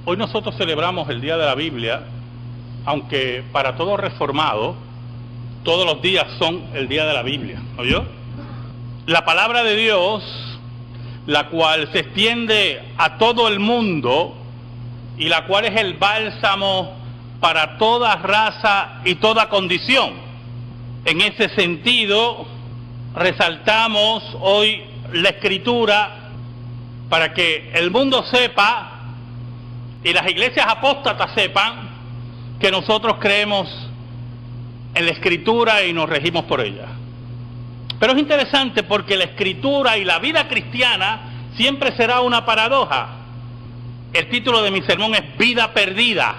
Hoy nosotros celebramos el Día de la Biblia, aunque para todo reformado, todos los días son el Día de la Biblia, ¿oyó? La palabra de Dios, la cual se extiende a todo el mundo y la cual es el bálsamo para toda raza y toda condición. En ese sentido, resaltamos hoy la Escritura para que el mundo sepa y las iglesias apóstatas sepan que nosotros creemos en la Escritura y nos regimos por ella. Pero es interesante porque la Escritura y la vida cristiana siempre será una paradoja. El título de mi sermón es Vida Perdida,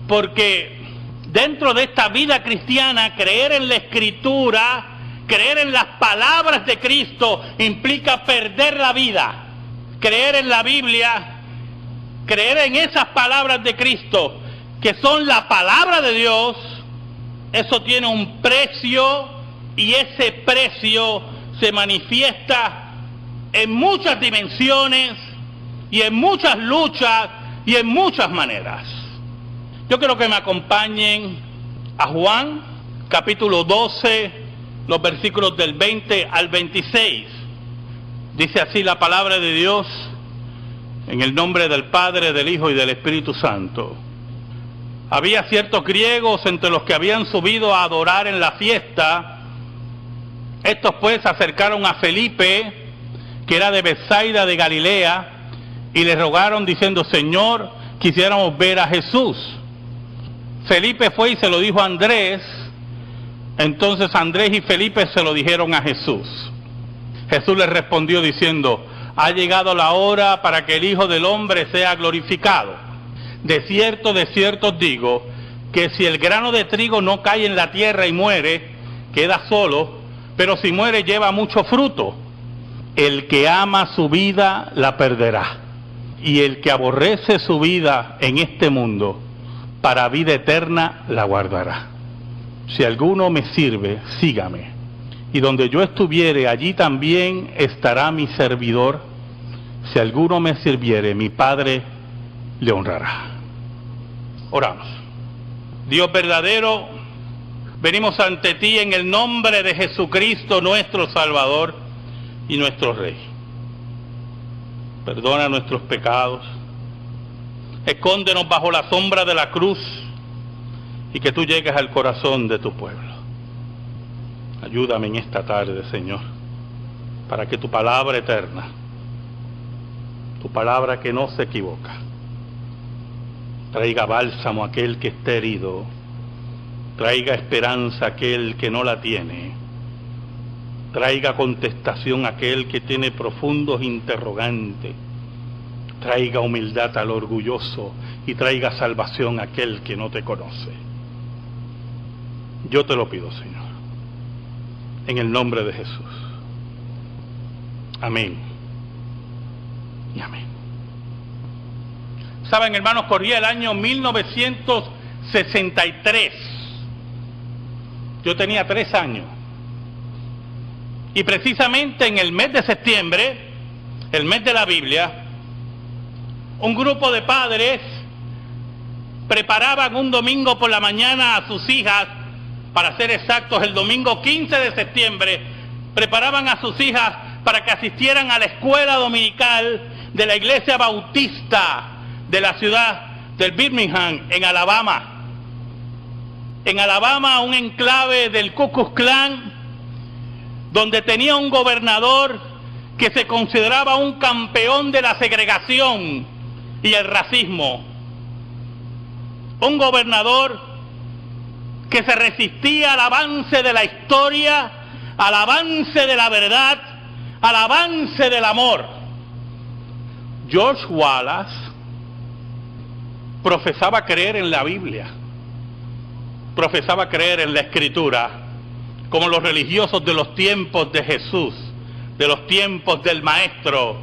porque dentro de esta vida cristiana, creer en la Escritura, creer en las palabras de Cristo, implica perder la vida. Creer en la Biblia, creer en esas palabras de Cristo, que son la palabra de Dios, eso tiene un precio y ese precio se manifiesta en muchas dimensiones y en muchas luchas y en muchas maneras. Yo quiero que me acompañen a Juan, capítulo 12, los versículos del 20 al 26. Dice así la palabra de Dios, en el nombre del Padre, del Hijo y del Espíritu Santo. Había ciertos griegos entre los que habían subido a adorar en la fiesta. Estos pues se acercaron a Felipe, que era de Betsaida de Galilea, y le rogaron diciendo: Señor, quisiéramos ver a Jesús. Felipe fue y se lo dijo a Andrés. Entonces Andrés y Felipe se lo dijeron a Jesús. Jesús les respondió diciendo: ha llegado la hora para que el Hijo del Hombre sea glorificado. De cierto os digo, que si el grano de trigo no cae en la tierra y muere, queda solo, pero si muere lleva mucho fruto. El que ama su vida la perderá, y el que aborrece su vida en este mundo, para vida eterna la guardará. Si alguno me sirve, sígame, y donde yo estuviere, allí también estará mi servidor. Si alguno me sirviere, mi Padre le honrará. Oramos. Dios verdadero, venimos ante ti en el nombre de Jesucristo, nuestro Salvador y nuestro Rey. Perdona nuestros pecados, escóndenos bajo la sombra de la cruz y que tú llegues al corazón de tu pueblo. Ayúdame en esta tarde, Señor, para que tu palabra eterna, tu palabra que no se equivoca, traiga bálsamo a aquel que esté herido, traiga esperanza a aquel que no la tiene, traiga contestación a aquel que tiene profundos interrogantes, traiga humildad al orgulloso y traiga salvación a aquel que no te conoce. Yo te lo pido, Señor, en el nombre de Jesús. Amén y amén. Saben, hermanos, corría el año 1963. Yo tenía 3 años. Y precisamente en el mes de septiembre, el mes de la Biblia, un grupo de padres preparaban un domingo por la mañana a sus hijas, para ser exactos, el domingo 15 de septiembre, preparaban a sus hijas para que asistieran a la escuela dominical de la iglesia bautista de la ciudad de Birmingham, en Alabama. En Alabama, un enclave del Ku Klux Klan, donde tenía un gobernador que se consideraba un campeón de la segregación y el racismo. Un gobernador que se resistía al avance de la historia, al avance de la verdad, al avance del amor. George Wallace profesaba creer en la Biblia, profesaba creer en la Escritura, como los religiosos de los tiempos de Jesús, de los tiempos del Maestro,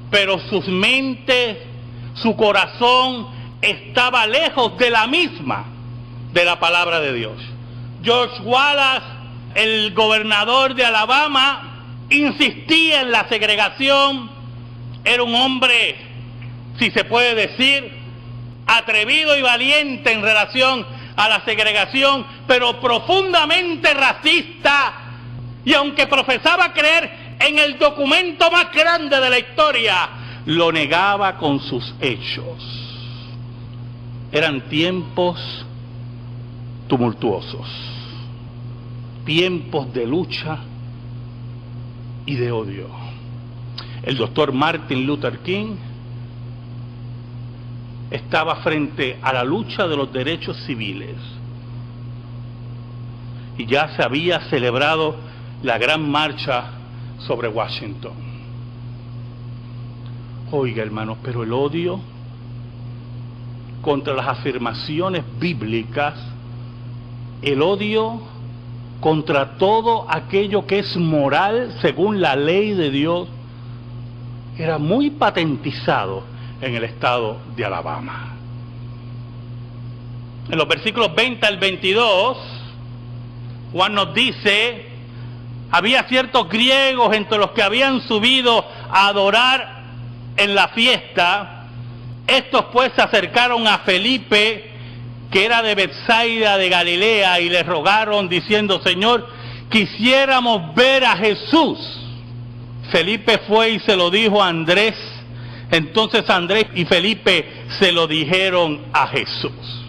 pero sus mentes, su corazón estaba lejos de la misma, de la palabra de Dios. George Wallace, el gobernador de Alabama, insistía en la segregación. Era un hombre si se puede decir, atrevido y valiente en relación a la segregación, pero profundamente racista, y aunque profesaba creer en el documento más grande de la historia, lo negaba con sus hechos. Eran tiempos tumultuosos, tiempos de lucha y de odio. El doctor Martin Luther King estaba frente a la lucha de los derechos civiles y ya se había celebrado la gran marcha sobre Washington. Oiga, hermanos, pero el odio contra las afirmaciones bíblicas, el odio contra todo aquello que es moral según la ley de Dios, era muy patentizado en el estado de Alabama. En los versículos 20 al 22, Juan nos dice: había ciertos griegos entre los que habían subido a adorar en la fiesta. Estos pues se acercaron a Felipe, que era de Betsaida de Galilea, y le rogaron diciendo: Señor, quisiéramos ver a Jesús. Felipe fue y se lo dijo a Andrés. Entonces Andrés y Felipe se lo dijeron a Jesús.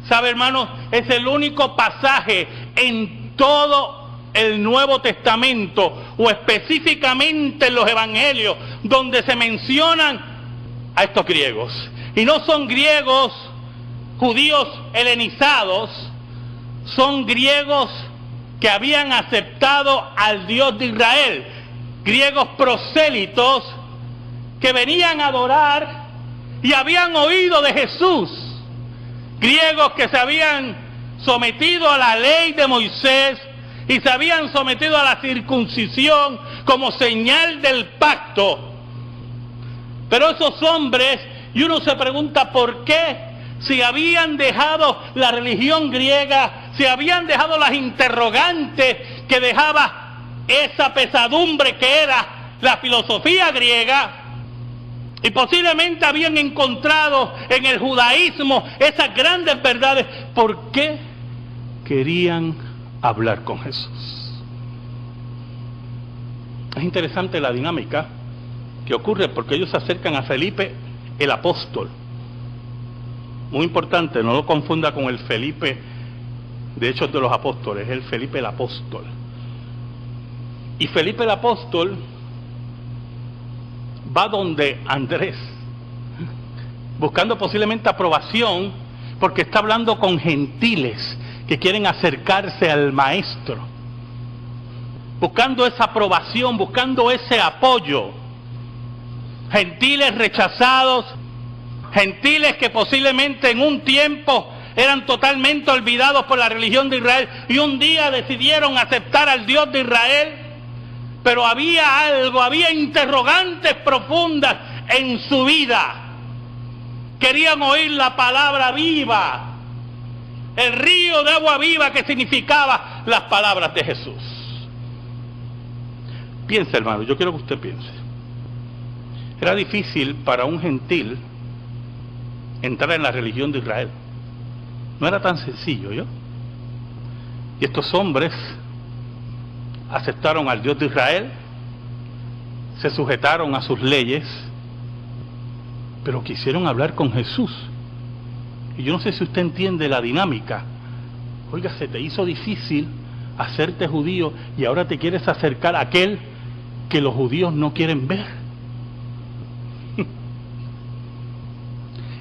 ¿Sabe, hermanos? Es el único pasaje en todo el Nuevo Testamento, o específicamente en los Evangelios, donde se mencionan a estos griegos. Y no son griegos judíos helenizados, son griegos que habían aceptado al Dios de Israel, griegos prosélitos que venían a adorar y habían oído de Jesús, griegos que se habían sometido a la ley de Moisés y se habían sometido a la circuncisión como señal del pacto. Pero esos hombres, y uno se pregunta por qué, si habían dejado la religión griega, si habían dejado las interrogantes que dejaba esa pesadumbre que era la filosofía griega, y posiblemente habían encontrado en el judaísmo esas grandes verdades, ¿por qué querían hablar con Jesús? Es interesante la dinámica que ocurre, porque ellos se acercan a Felipe el apóstol. Muy importante, no lo confunda con el Felipe de Hechos de los Apóstoles, es el Felipe el apóstol. Y Felipe el apóstol va donde Andrés, buscando posiblemente aprobación, porque está hablando con gentiles que quieren acercarse al maestro, buscando esa aprobación, buscando ese apoyo. Gentiles rechazados, gentiles que posiblemente en un tiempo eran totalmente olvidados por la religión de Israel y un día decidieron aceptar al Dios de Israel, pero había algo, había interrogantes profundas en su vida. Querían oír la palabra viva, el río de agua viva que significaba las palabras de Jesús. Piense, hermano, yo quiero que usted piense. Era difícil para un gentil entrar en la religión de Israel. No era tan sencillo, ¿yo? Y estos hombres aceptaron al Dios de Israel, se sujetaron a sus leyes, pero quisieron hablar con Jesús. Y yo no sé si usted entiende la dinámica. Oiga, se te hizo difícil hacerte judío y ahora te quieres acercar a aquel que los judíos no quieren ver.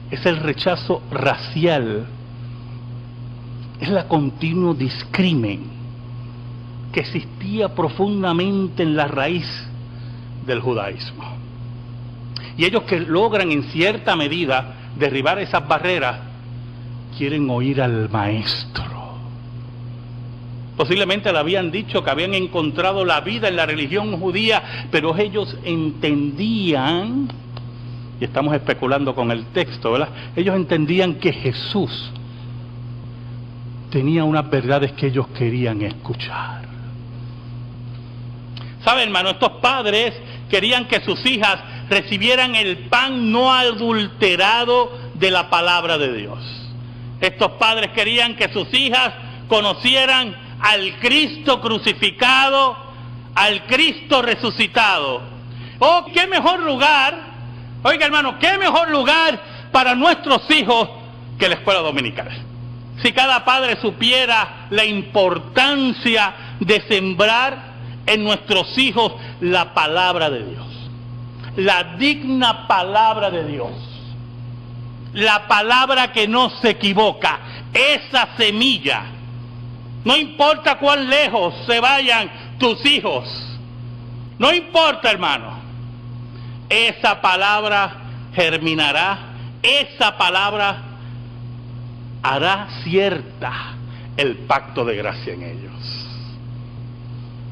Es el rechazo racial, es la continuo discrimen que existía profundamente en la raíz del judaísmo. Y ellos que logran en cierta medida derribar esas barreras, quieren oír al maestro. Posiblemente le habían dicho que habían encontrado la vida en la religión judía, pero ellos entendían, y estamos especulando con el texto, ¿verdad? Ellos entendían que Jesús tenía unas verdades que ellos querían escuchar. ¿Saben, hermano? Estos padres querían que sus hijas recibieran el pan no adulterado de la palabra de Dios. Estos padres querían que sus hijas conocieran al Cristo crucificado, al Cristo resucitado. Oh, qué mejor lugar, oiga hermano, qué mejor lugar para nuestros hijos que la escuela dominical. Si cada padre supiera la importancia de sembrar en nuestros hijos la palabra de Dios, la digna palabra de Dios, la palabra que no se equivoca, esa semilla, no importa cuán lejos se vayan tus hijos, no importa hermano, esa palabra germinará, esa palabra hará cierta el pacto de gracia en ellos.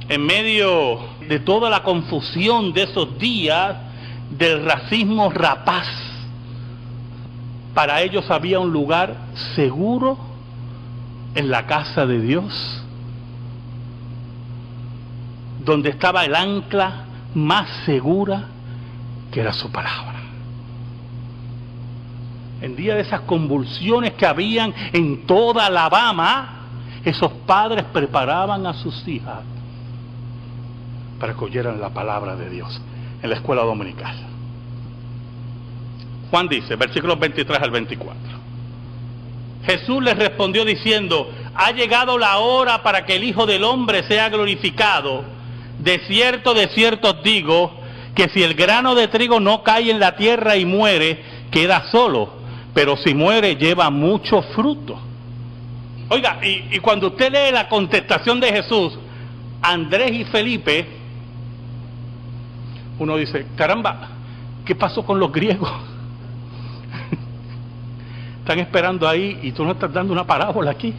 En medio de toda la confusión de esos días del racismo rapaz, para ellos había un lugar seguro en la casa de Dios, donde estaba el ancla más segura, que era su palabra. En día de esas convulsiones que habían en toda Alabama, esos padres preparaban a sus hijas para que oyeran la palabra de Dios en la escuela dominical. Juan dice, versículos 23 al 24. Jesús les respondió diciendo, ha llegado la hora para que el Hijo del Hombre sea glorificado. De cierto os digo, que si el grano de trigo no cae en la tierra y muere, queda solo. Pero si muere, lleva mucho fruto. Oiga, y cuando usted lee la contestación de Jesús, Andrés y Felipe, uno dice, caramba, ¿qué pasó con los griegos? Están esperando ahí y tú no estás dando una parábola aquí.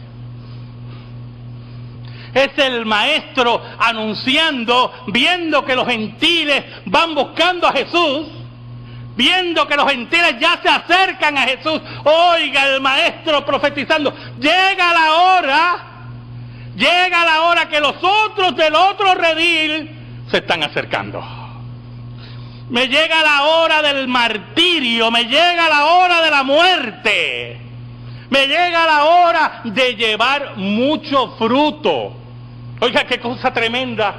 Es el maestro anunciando, viendo que los gentiles van buscando a Jesús, viendo que los gentiles ya se acercan a Jesús. Oiga, el maestro profetizando, llega la hora que los otros del otro redil se están acercando. Me llega la hora del martirio, me llega la hora de la muerte, me llega la hora de llevar mucho fruto. Oiga, qué cosa tremenda.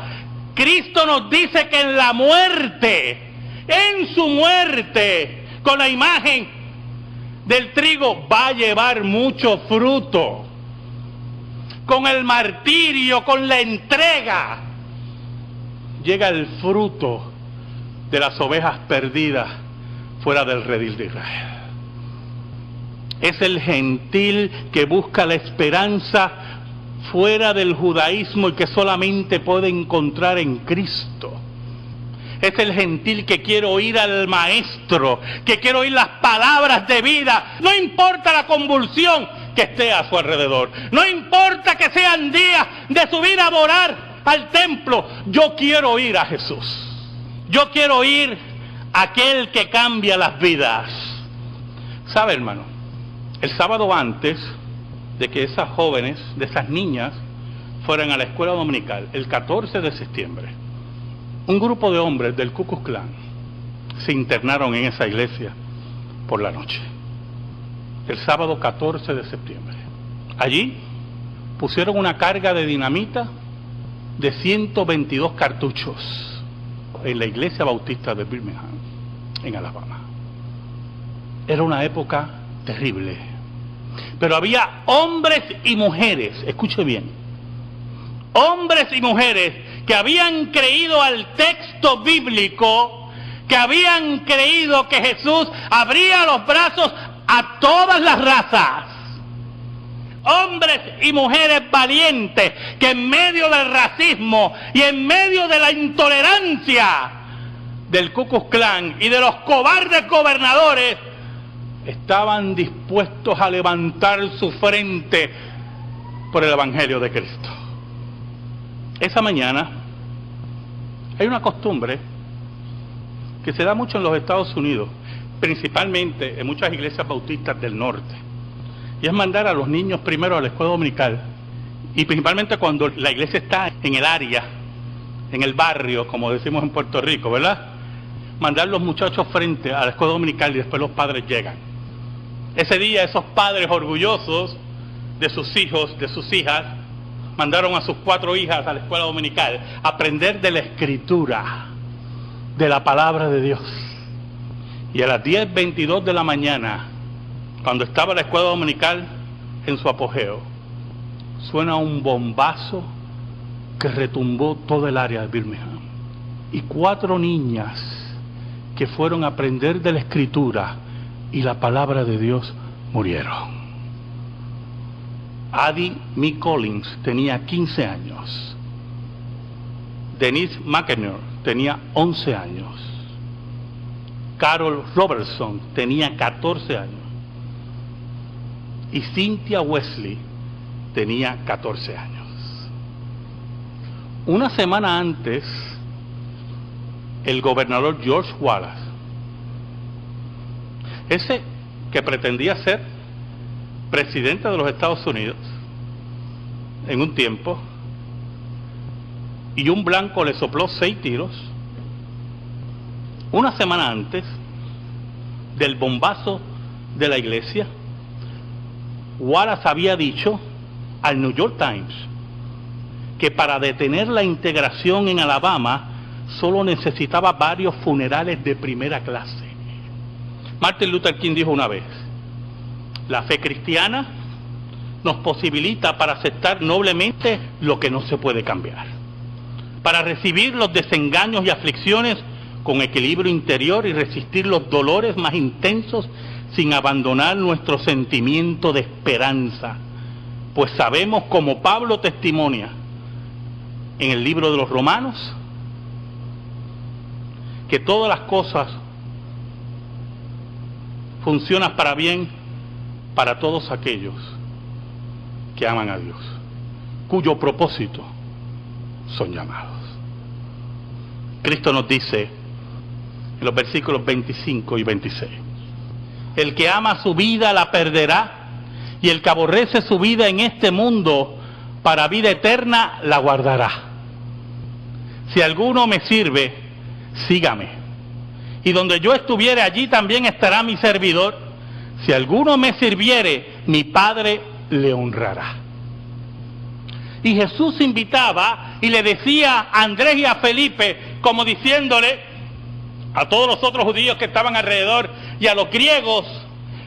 Cristo nos dice que en la muerte, en su muerte, con la imagen del trigo, va a llevar mucho fruto. Con el martirio, con la entrega, llega el fruto de las ovejas perdidas fuera del redil de Israel. Es el gentil que busca la esperanza fuera del judaísmo y que solamente puede encontrar en Cristo. Es el gentil que quiere oír al maestro, que quiere oír las palabras de vida, no importa la convulsión que esté a su alrededor, no importa que sean días de subir a orar al templo, yo quiero oír a Jesús. Yo quiero oír a aquel que cambia las vidas. ¿Sabe, hermano? El sábado antes de que esas jóvenes, de esas niñas, fueran a la escuela dominical, el 14 de septiembre, un grupo de hombres del Ku Klux Klan se internaron en esa iglesia por la noche. El sábado 14 de septiembre. Allí pusieron una carga de dinamita de 122 cartuchos en la iglesia bautista de Birmingham, en Alabama. Era una época terrible, pero había hombres y mujeres, escuche bien, hombres y mujeres que habían creído al texto bíblico, que habían creído que Jesús abría los brazos a todas las razas. Hombres y mujeres valientes que en medio del racismo y en medio de la intolerancia del Ku Klux Klan y de los cobardes gobernadores estaban dispuestos a levantar su frente por el Evangelio de Cristo. Esa mañana hay una costumbre que se da mucho en los Estados Unidos, principalmente en muchas iglesias bautistas del norte. Y es mandar a los niños primero a la escuela dominical, y principalmente cuando la iglesia está en el área, en el barrio, como decimos en Puerto Rico, ¿verdad? mandar los muchachos frente a la escuela dominical y después los padres llegan. Ese día esos padres orgullosos de sus hijos, de sus hijas, mandaron a sus 4 hijas a la escuela dominical a aprender de la Escritura, de la palabra de Dios. Y a las 10:22 de la mañana, cuando estaba la escuela dominical en su apogeo, suena un bombazo que retumbó todo el área de Birmingham. Y 4 niñas que fueron a aprender de la Escritura y la palabra de Dios murieron. Addie Mee Collins tenía 15 años. Denise McEnroe tenía 11 años. Carol Robertson tenía 14 años. Y Cynthia Wesley tenía 14 años. Una semana antes, el gobernador George Wallace, ese que pretendía ser presidente de los Estados Unidos en un tiempo, y un blanco le sopló 6 tiros, una semana antes del bombazo de la iglesia, Wallace había dicho al New York Times que para detener la integración en Alabama solo necesitaba varios funerales de primera clase. Martin Luther King dijo una vez: la fe cristiana nos posibilita para aceptar noblemente lo que no se puede cambiar, para recibir los desengaños y aflicciones con equilibrio interior y resistir los dolores más intensos sin abandonar nuestro sentimiento de esperanza, pues sabemos, como Pablo testimonia en el libro de los Romanos, que todas las cosas funcionan para bien para todos aquellos que aman a Dios, cuyo propósito son llamados. Cristo nos dice en los versículos 25 y 26: el que ama su vida la perderá, y el que aborrece su vida en este mundo para vida eterna la guardará. Si alguno me sirve, sígame, y donde yo estuviere, allí también estará mi servidor. Si alguno me sirviere, mi Padre le honrará. Y Jesús invitaba y le decía a Andrés y a Felipe, como diciéndole a todos los otros judíos que estaban alrededor y a los griegos,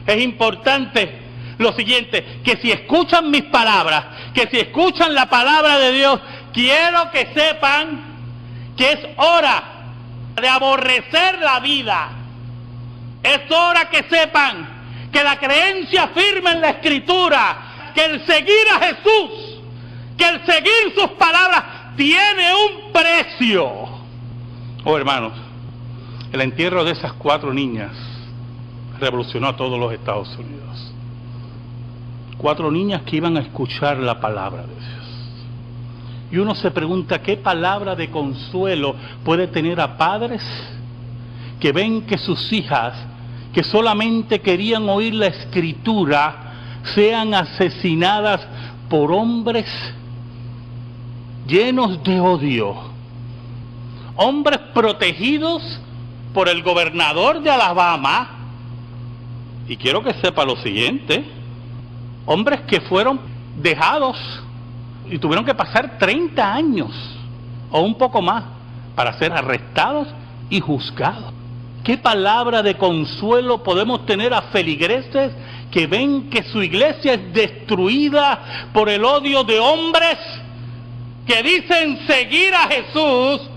es importante lo siguiente: que si escuchan mis palabras, que si escuchan la palabra de Dios, quiero que sepan que es hora de aborrecer la vida. Es hora que sepan que la creencia firme en la Escritura, que el seguir a Jesús, que el seguir sus palabras tiene un precio. Oh, hermanos, el entierro de esas 4 niñas revolucionó a todos los Estados Unidos. 4 niñas que iban a escuchar la palabra de Dios. Y uno se pregunta, ¿qué palabra de consuelo puede tener a padres que ven que sus hijas, que solamente querían oír la Escritura, sean asesinadas por hombres llenos de odio? Hombres protegidos por el gobernador de Alabama. Y quiero que sepa lo siguiente: hombres que fueron dejados y tuvieron que pasar 30 años o un poco más para ser arrestados y juzgados. ¿Qué palabra de consuelo podemos tener a feligreses que ven que su iglesia es destruida por el odio de hombres que dicen seguir a Jesús?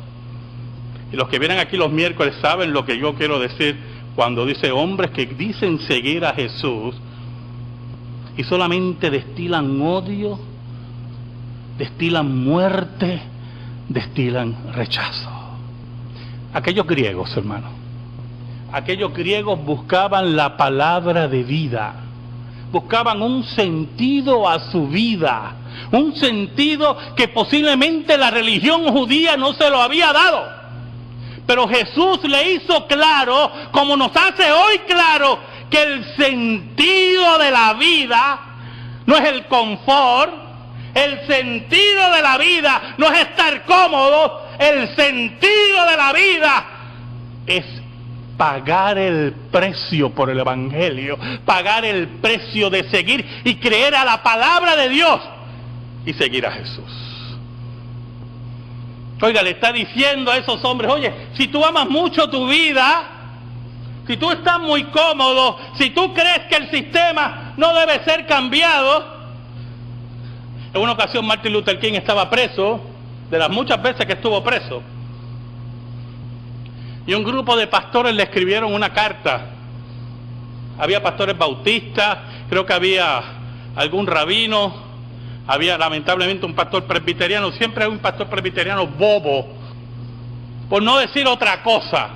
Y los que vienen aquí los miércoles saben lo que yo quiero decir cuando dice hombres que dicen seguir a Jesús y solamente destilan odio, destilan muerte, destilan rechazo. Aquellos griegos, hermanos, aquellos griegos buscaban la palabra de vida, buscaban un sentido a su vida, un sentido que posiblemente la religión judía no se lo había dado. Pero Jesús le hizo claro, como nos hace hoy claro, que el sentido de la vida no es el confort. El sentido de la vida no es estar cómodo. El sentido de la vida es pagar el precio por el Evangelio, pagar el precio de seguir y creer a la palabra de Dios y seguir a Jesús. Oiga, le está diciendo a esos hombres, oye, si tú amas mucho tu vida, si tú estás muy cómodo, si tú crees que el sistema no debe ser cambiado. En una ocasión Martin Luther King estaba preso, de las muchas veces que estuvo preso, y un grupo de pastores le escribieron una carta. Había pastores bautistas, creo que había algún rabino, había lamentablemente un pastor presbiteriano. Siempre hay un pastor presbiteriano bobo, por no decir otra cosa.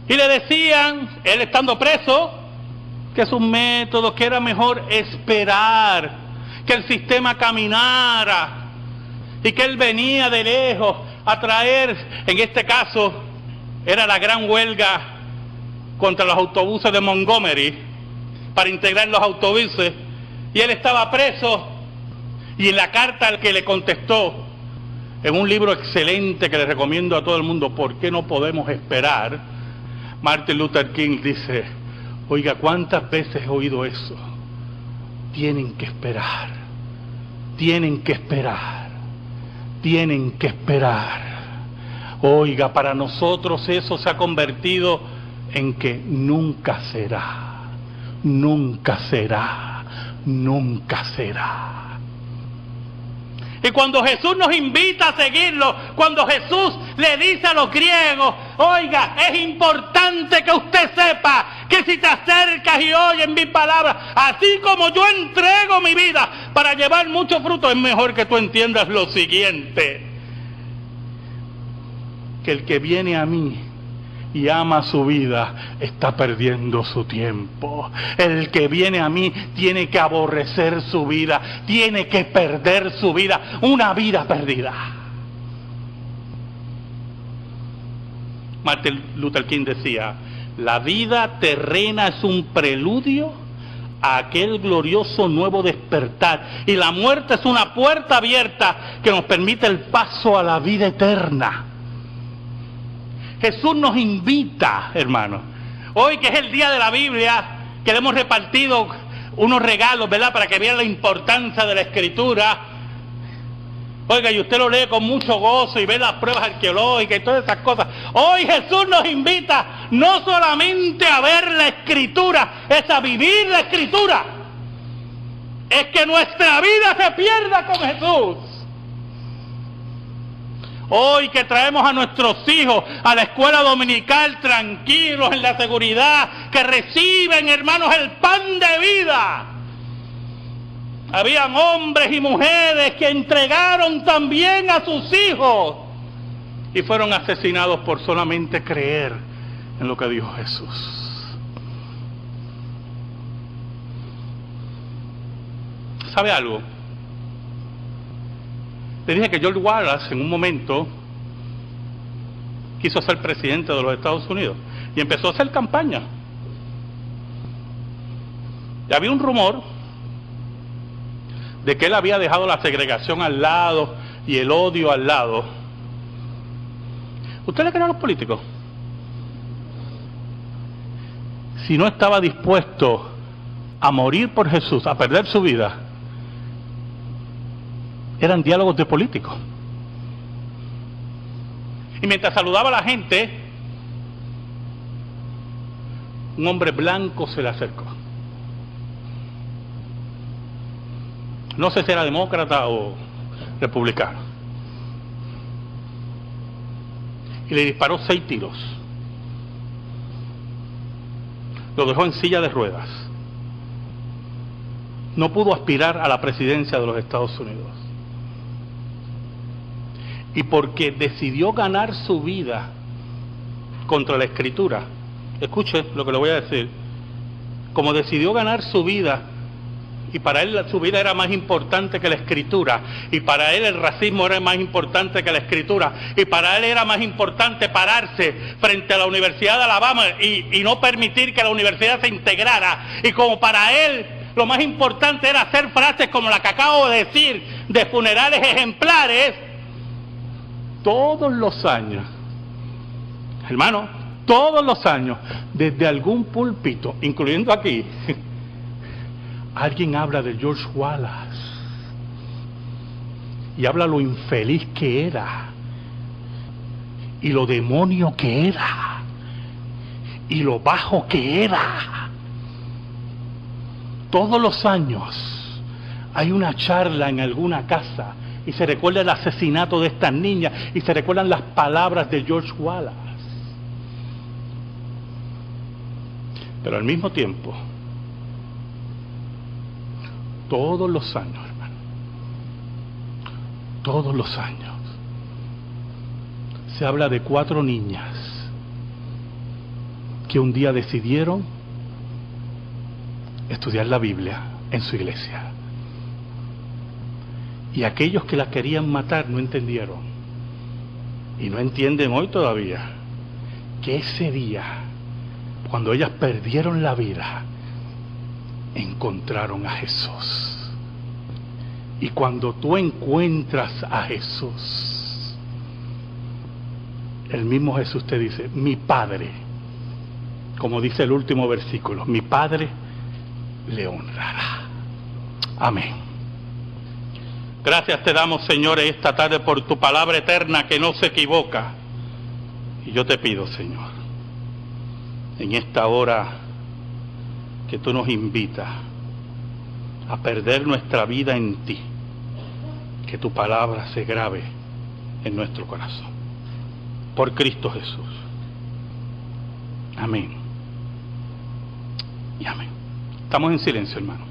Y le decían, él estando preso, que es un método, que era mejor esperar que el sistema caminara, y que él venía de lejos a traer, en este caso, era la gran huelga contra los autobuses de Montgomery, para integrar los autobuses, y él estaba preso, y en la carta al que le contestó, en un libro excelente que le recomiendo a todo el mundo, ¿Por qué no podemos esperar?, Martin Luther King dice, oiga, ¿cuántas veces he oído eso? Tienen que esperar, tienen que esperar, tienen que esperar. Oiga, para nosotros eso se ha convertido en que nunca será, nunca será, nunca será. Y cuando Jesús nos invita a seguirlo, cuando Jesús le dice a los griegos, oiga, es importante que usted sepa que si te acercas y oyes mis palabras, así como yo entrego mi vida para llevar mucho fruto, es mejor que tú entiendas lo siguiente, que el que viene a mí y ama su vida, está perdiendo su tiempo. El que viene a mí tiene que aborrecer su vida, tiene que perder su vida, una vida perdida. Martin Luther King decía, la vida terrena es un preludio a aquel glorioso nuevo despertar, y la muerte es una puerta abierta que nos permite el paso a la vida eterna. Jesús nos invita, hermanos. Hoy que es el día de la Biblia, que le hemos repartido unos regalos, ¿verdad?, para que vean la importancia de la Escritura. Oiga, y usted lo lee con mucho gozo y ve las pruebas arqueológicas y todas esas cosas. Hoy Jesús nos invita no solamente a ver la Escritura, es a vivir la Escritura. Es que nuestra vida se pierda con Jesús. Hoy que traemos a nuestros hijos a la escuela dominical tranquilos, en la seguridad, que reciben, hermanos, el pan de vida. Habían hombres y mujeres que entregaron también a sus hijos y fueron asesinados por solamente creer en lo que dijo Jesús. ¿Sabe algo? Le dije que George Wallace en un momento quiso ser presidente de los Estados Unidos y empezó a hacer campaña. Y había un rumor de que él había dejado la segregación al lado y el odio al lado. ¿Usted le cree a los políticos? Si no estaba dispuesto a morir por Jesús, a perder su vida, eran diálogos de políticos. Y mientras saludaba a la gente, un hombre blanco se le acercó. No sé si era demócrata o republicano. Y le disparó 6 tiros. Lo dejó en silla de ruedas. No pudo aspirar a la presidencia de los Estados Unidos. Y porque decidió ganar su vida contra la Escritura, escuche lo que le voy a decir, como decidió ganar su vida, y para él su vida era más importante que la Escritura, y para él el racismo era más importante que la Escritura, y para él era más importante pararse frente a la Universidad de Alabama y no permitir que la universidad se integrara, y como para él lo más importante era hacer frases como la que acabo de decir, de funerales ejemplares, todos los años, hermano, todos los años, desde algún púlpito, incluyendo aquí, alguien habla de George Wallace y habla lo infeliz que era y lo demonio que era y lo bajo que era. Todos los años hay una charla en alguna casa y se recuerda el asesinato de estas niñas y se recuerdan las palabras de George Wallace. Pero al mismo tiempo, todos los años, hermano, todos los años, se habla de 4 niñas que un día decidieron estudiar la Biblia en su iglesia. Y aquellos que las querían matar no entendieron, y no entienden hoy todavía, que ese día, cuando ellas perdieron la vida, encontraron a Jesús. Y cuando tú encuentras a Jesús, el mismo Jesús te dice, mi Padre, como dice el último versículo, mi Padre le honrará. Amén. Gracias te damos, Señor, esta tarde por tu palabra eterna que no se equivoca. Y yo te pido, Señor, en esta hora que tú nos invitas a perder nuestra vida en ti, que tu palabra se grabe en nuestro corazón. Por Cristo Jesús. Amén. Y amén. Estamos en silencio, hermano.